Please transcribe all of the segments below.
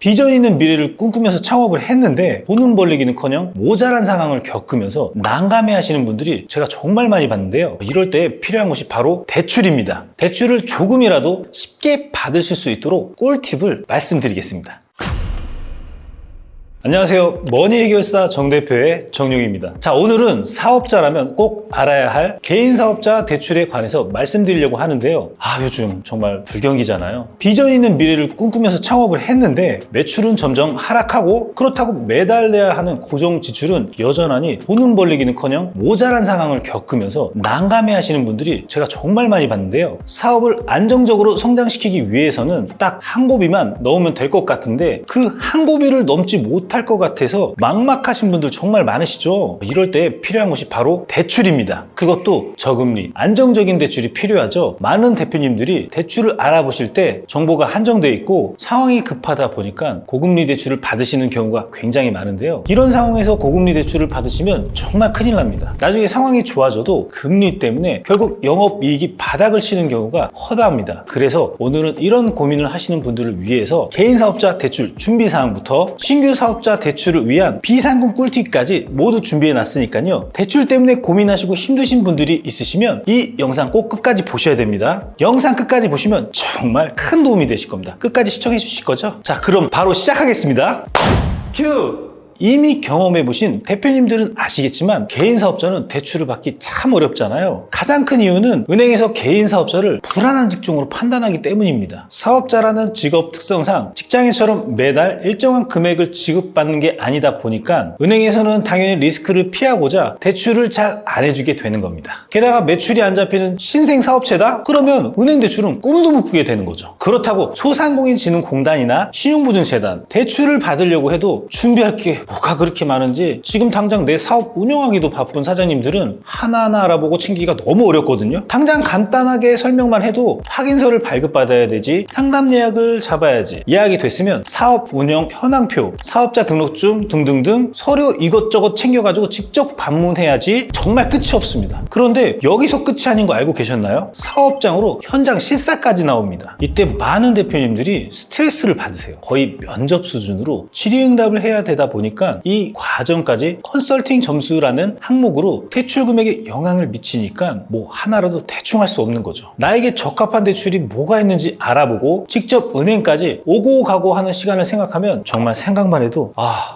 비전 있는 미래를 꿈꾸면서 창업을 했는데 돈은 벌리기는커녕 모자란 상황을 겪으면서 난감해 하시는 분들이 제가 정말 많이 봤는데요. 이럴 때 필요한 것이 바로 대출입니다. 대출을 조금이라도 쉽게 받으실 수 있도록 꿀팁을 말씀드리겠습니다. 안녕하세요. 머니 해결사 정 대표의 정용입니다. 자, 오늘은 사업자라면 꼭 알아야 할 개인 사업자 대출에 관해서 말씀드리려고 하는데요. 요즘 정말 불경기잖아요. 비전 있는 미래를 꿈꾸면서 창업을 했는데 매출은 점점 하락하고 그렇다고 매달 내야 하는 고정 지출은 여전하니 돈은 벌리기는커녕 모자란 상황을 겪으면서 난감해 하시는 분들이 제가 정말 많이 봤는데요. 사업을 안정적으로 성장시키기 위해서는 딱 한 고비만 넣으면 될 것 같은데 그 한 고비를 넘지 못할 것 같아서 막막하신 분들 정말 많으시죠. 이럴 때 필요한 것이 바로 대출입니다. 그것도 저금리, 안정적인 대출이 필요하죠. 많은 대표님들이 대출을 알아보실 때 정보가 한정되어 있고 상황이 급하다 보니까 고금리 대출을 받으시는 경우가 굉장히 많은데요. 이런 상황에서 고금리 대출을 받으시면 정말 큰일 납니다. 나중에 상황이 좋아져도 금리 때문에 결국 영업이익이 바닥을 치는 경우가 허다합니다. 그래서 오늘은 이런 고민을 하시는 분들을 위해서 개인사업자 대출 준비사항부터 신규 사업자 대출을 위한 비상금 꿀팁까지 모두 준비해 놨으니까요. 대출 때문에 고민하시고 힘드신 분들이 있으시면 이 영상 꼭 끝까지 보셔야 됩니다. 영상 끝까지 보시면 정말 큰 도움이 되실 겁니다. 끝까지 시청해 주실 거죠? 자, 그럼 바로 시작하겠습니다. 큐! 이미 경험해보신 대표님들은 아시겠지만 개인 사업자는 대출을 받기 참 어렵잖아요. 가장 큰 이유는 은행에서 개인 사업자를 불안한 직종으로 판단하기 때문입니다. 사업자라는 직업 특성상 직장인처럼 매달 일정한 금액을 지급받는 게 아니다 보니까 은행에서는 당연히 리스크를 피하고자 대출을 잘 안 해주게 되는 겁니다. 게다가 매출이 안 잡히는 신생 사업체다? 그러면 은행 대출은 꿈도 못 꾸게 되는 거죠. 그렇다고 소상공인진흥공단이나 신용보증재단 대출을 받으려고 해도 준비할 게 뭐가 그렇게 많은지 지금 당장 내 사업 운영하기도 바쁜 사장님들은 하나하나 알아보고 챙기기가 너무 어렵거든요. 당장 간단하게 설명만 해도 확인서를 발급받아야 되지, 상담 예약을 잡아야지, 예약이 됐으면 사업 운영 현황표, 사업자 등록증 등등등 서류 이것저것 챙겨가지고 직접 방문해야지 정말 끝이 없습니다. 그런데 여기서 끝이 아닌 거 알고 계셨나요? 사업장으로 현장 실사까지 나옵니다. 이때 많은 대표님들이 스트레스를 받으세요. 거의 면접 수준으로 질의응답을 해야 되다 보니까 이 과정까지 컨설팅 점수라는 항목으로 대출 금액에 영향을 미치니까 뭐 하나라도 대충 할 수 없는 거죠. 나에게 적합한 대출이 뭐가 있는지 알아보고 직접 은행까지 오고 가고 하는 시간을 생각하면 정말 생각만 해도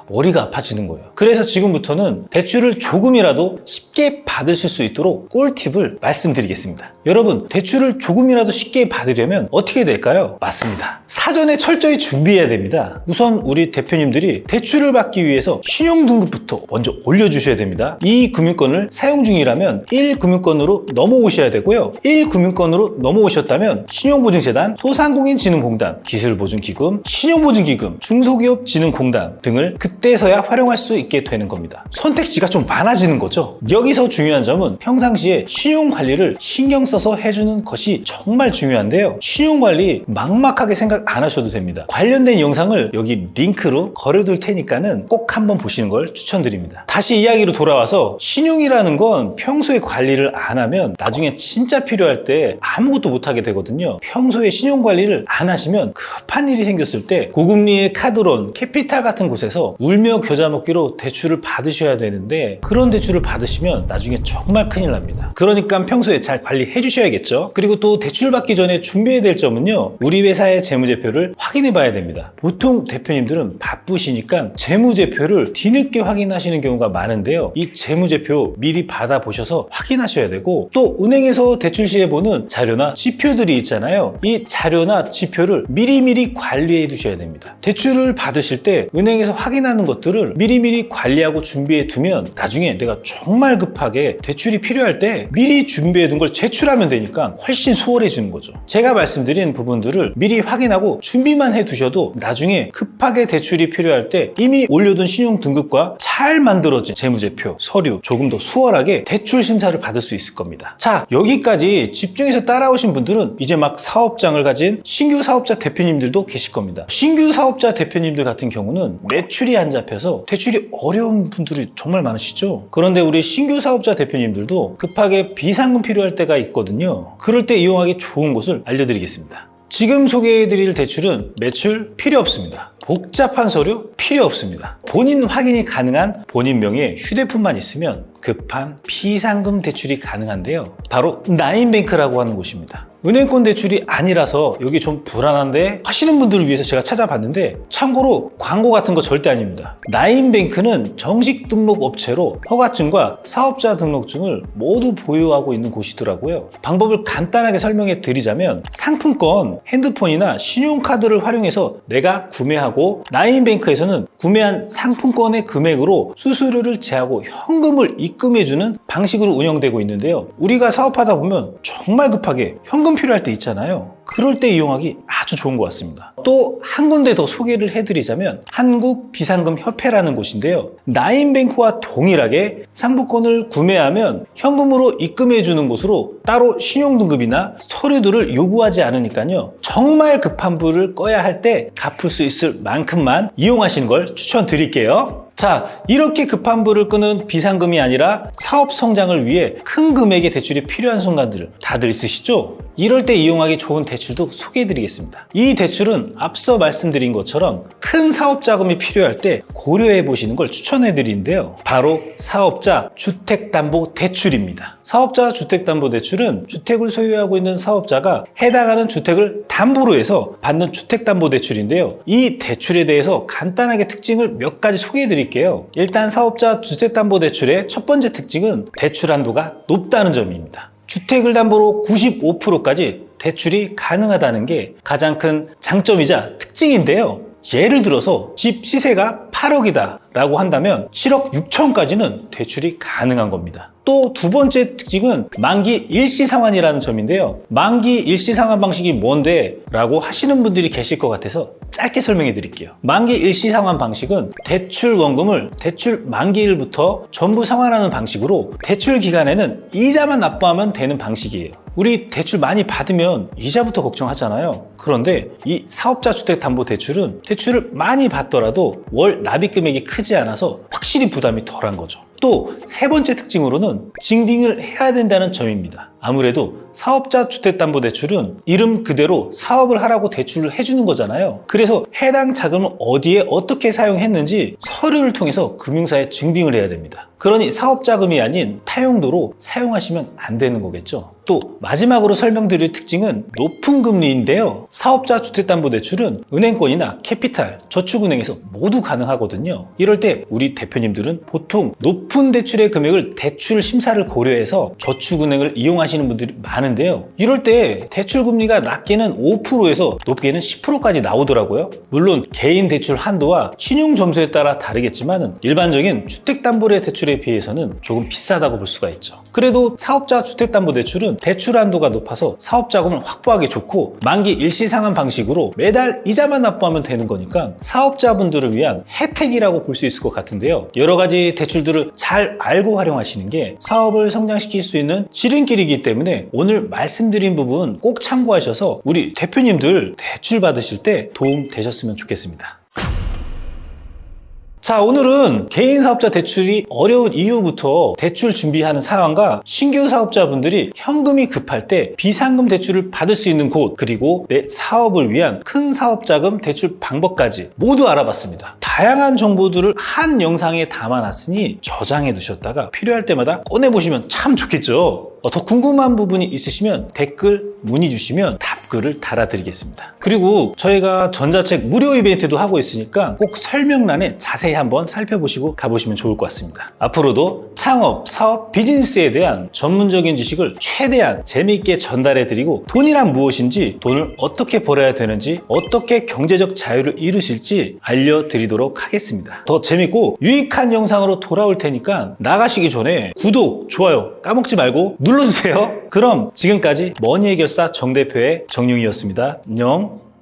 머리가 아파지는 거예요. 그래서 지금부터는 대출을 조금이라도 쉽게 받으실 수 있도록 꿀팁을 말씀드리겠습니다. 여러분, 대출을 조금이라도 쉽게 받으려면 어떻게 될까요? 맞습니다. 사전에 철저히 준비해야 됩니다. 우선 우리 대표님들이 대출을 받기 위해서 신용등급부터 먼저 올려주셔야 됩니다. 이 금융권을 사용 중이라면 1금융권으로 넘어오셔야 되고요. 1금융권으로 넘어오셨다면 신용보증재단, 소상공인진흥공단, 기술보증기금, 신용보증기금, 중소기업진흥공단 등을 그때서야 활용할 수 있게 되는 겁니다. 선택지가 좀 많아지는 거죠. 여기서 중요한 점은 평상시에 신용관리를 신경 써서 해주는 것이 정말 중요한데요. 신용관리 막막하게 생각 안 하셔도 됩니다. 관련된 영상을 여기 링크로 걸어둘 테니까는 꼭 한번 보시는 걸 추천드립니다. 다시 이야기로 돌아와서 신용이라는 건 평소에 관리를 안 하면 나중에 진짜 필요할 때 아무것도 못하게 되거든요. 평소에 신용관리를 안 하시면 급한 일이 생겼을 때 고금리의 카드론, 캐피탈 같은 곳에서 울며 겨자 먹기로 대출을 받으셔야 되는데 그런 대출을 받으시면 나중에 정말 큰일 납니다. 그러니까 평소에 잘 관리해 주셔야겠죠. 그리고 또 대출 받기 전에 준비해야 될 점은요. 우리 회사의 재무제표를 확인해 봐야 됩니다. 보통 대표님들은 바쁘시니까 재무제표를 뒤늦게 확인하시는 경우가 많은데요. 이 재무제표 미리 받아보셔서 확인하셔야 되고 또 은행에서 대출 시에 보는 자료나 지표들이 있잖아요. 이 자료나 지표를 미리미리 관리해 두셔야 됩니다. 대출을 받으실 때 은행에서 확인하는 것들을 미리미리 관리하고 준비해 두면 나중에 내가 정말 급하게 대출이 필요할 때 미리 준비해 둔 걸 제출하면 되니까 훨씬 수월해지는 거죠. 제가 말씀드린 부분들을 미리 확인하고 준비만 해 두셔도 나중에 급하게 대출이 필요할 때 이미 올려둔 신용 등급과 잘 만들어진 재무제표, 서류 조금 더 수월하게 대출 심사를 받을 수 있을 겁니다. 자, 여기까지 집중해서 따라오신 분들은 이제 막 사업장을 가진 신규 사업자 대표님들도 계실 겁니다. 신규 사업자 대표님들 같은 경우는 매출이 안 잡혀서 대출이 어려운 분들이 정말 많으시죠. 그런데 우리 신규 사업자 대표님들도 급하게 비상금 필요할 때가 있거든요. 그럴 때 이용하기 좋은 곳을 알려드리겠습니다. 지금 소개해드릴 대출은 매출 필요 없습니다. 복잡한 서류 필요 없습니다. 본인 확인이 가능한 본인 명의의 휴대폰만 있으면 급한 비상금 대출이 가능한데요. 바로 나인뱅크라고 하는 곳입니다. 은행권 대출이 아니라서 여기 좀 불안한데 하시는 분들을 위해서 제가 찾아봤는데 참고로 광고 같은 거 절대 아닙니다. 나인뱅크는 정식 등록 업체로 허가증과 사업자 등록증을 모두 보유하고 있는 곳이더라고요. 방법을 간단하게 설명해 드리자면 상품권, 핸드폰이나 신용카드를 활용해서 내가 구매하고 나인뱅크에서는 구매한 상품권의 금액으로 수수료를 제하고 현금을 입금해주는 방식으로 운영되고 있는데요. 우리가 사업하다 보면 정말 급하게 현금 필요할 때 있잖아요. 그럴 때 이용하기 아주 좋은 것 같습니다. 또 한 군데 더 소개를 해드리자면 한국비상금협회라는 곳인데요. 나인뱅크와 동일하게 상품권을 구매하면 현금으로 입금해주는 곳으로 따로 신용등급이나 서류들을 요구하지 않으니까요. 정말 급한 불을 꺼야 할 때 갚을 수 있을 만큼만 이용하시는 걸 추천드릴게요. 자, 이렇게 급한 불을 끄는 비상금이 아니라 사업 성장을 위해 큰 금액의 대출이 필요한 순간들 다들 있으시죠? 이럴 때 이용하기 좋은 대출도 소개해드리겠습니다. 이 대출은 앞서 말씀드린 것처럼 큰 사업 자금이 필요할 때 고려해 보시는 걸 추천해드리는데요. 바로 사업자 주택담보대출입니다. 사업자 주택담보대출은 주택을 소유하고 있는 사업자가 해당하는 주택을 담보로 해서 받는 주택담보대출인데요. 이 대출에 대해서 간단하게 특징을 몇 가지 소개해드릴게요. 일단 사업자 주택담보대출의 첫 번째 특징은 대출 한도가 높다는 점입니다. 주택을 담보로 95%까지 대출이 가능하다는 게 가장 큰 장점이자 특징인데요. 예를 들어서 집 시세가 8억이다 라고 한다면 7억 6천까지는 대출이 가능한 겁니다. 또 두 번째 특징은 만기 일시상환이라는 점인데요. 만기 일시상환 방식이 뭔데? 라고 하시는 분들이 계실 것 같아서 짧게 설명해 드릴게요. 만기 일시상환 방식은 대출 원금을 대출 만기일부터 전부 상환하는 방식으로 대출 기간에는 이자만 납부하면 되는 방식이에요. 우리 대출 많이 받으면 이자부터 걱정하잖아요. 그런데 이 사업자 주택담보대출은 대출을 많이 받더라도 월 납입 금액이 크지 않아서 확실히 부담이 덜한 거죠. 또 세 번째 특징으로는 증빙을 해야 된다는 점입니다. 아무래도 사업자 주택담보대출은 이름 그대로 사업을 하라고 대출을 해주는 거잖아요. 그래서 해당 자금을 어디에 어떻게 사용했는지 서류를 통해서 금융사에 증빙을 해야 됩니다. 그러니 사업자금이 아닌 타용도로 사용하시면 안 되는 거겠죠. 또 마지막으로 설명드릴 특징은 높은 금리인데요. 사업자 주택담보대출은 은행권이나 캐피탈, 저축은행에서 모두 가능하거든요. 이럴 때 우리 대표님들은 보통 높은 대출의 금액을 대출 심사를 고려해서 저축은행을 이용하시는 분들이 많은데요. 이럴 때 대출 금리가 낮게는 5%에서 높게는 10%까지 나오더라고요. 물론 개인 대출 한도와 신용 점수에 따라 다르겠지만 일반적인 주택담보대 대출에 비해서는 조금 비싸다고 볼 수가 있죠. 그래도 사업자 주택담보대출은 대출 한도가 높아서 사업 자금을 확보하기 좋고 만기 일시상환 방식으로 매달 이자만 납부하면 되는 거니까 사업자분들을 위한 혜택이라고 볼 수 있을 것 같은데요. 여러 가지 대출들을 잘 알고 활용하시는 게 사업을 성장시킬 수 있는 지름길이기 때문에 오늘 말씀드린 부분 꼭 참고하셔서 우리 대표님들 대출 받으실 때 도움 되셨으면 좋겠습니다. 자, 오늘은 개인 사업자 대출이 어려운 이유부터 대출 준비하는 상황과 신규 사업자분들이 현금이 급할 때 비상금 대출을 받을 수 있는 곳, 그리고 내 사업을 위한 큰 사업자금 대출 방법까지 모두 알아봤습니다. 다양한 정보들을 한 영상에 담아놨으니 저장해 두셨다가 필요할 때마다 꺼내보시면 참 좋겠죠. 더 궁금한 부분이 있으시면 댓글 문의 주시면 답글을 달아드리겠습니다. 그리고 저희가 전자책 무료 이벤트도 하고 있으니까 꼭 설명란에 자세히 한번 살펴보시고 가보시면 좋을 것 같습니다. 앞으로도 창업, 사업, 비즈니스에 대한 전문적인 지식을 최대한 재미있게 전달해드리고 돈이란 무엇인지, 돈을 어떻게 벌어야 되는지, 어떻게 경제적 자유를 이루실지 알려드리도록 하겠습니다. 더 재밌고 유익한 영상으로 돌아올 테니까 나가시기 전에 구독, 좋아요 까먹지 말고 눌러주세요. 그럼 지금까지 머니해결사 정 대표의 정용이었습니다. 안녕.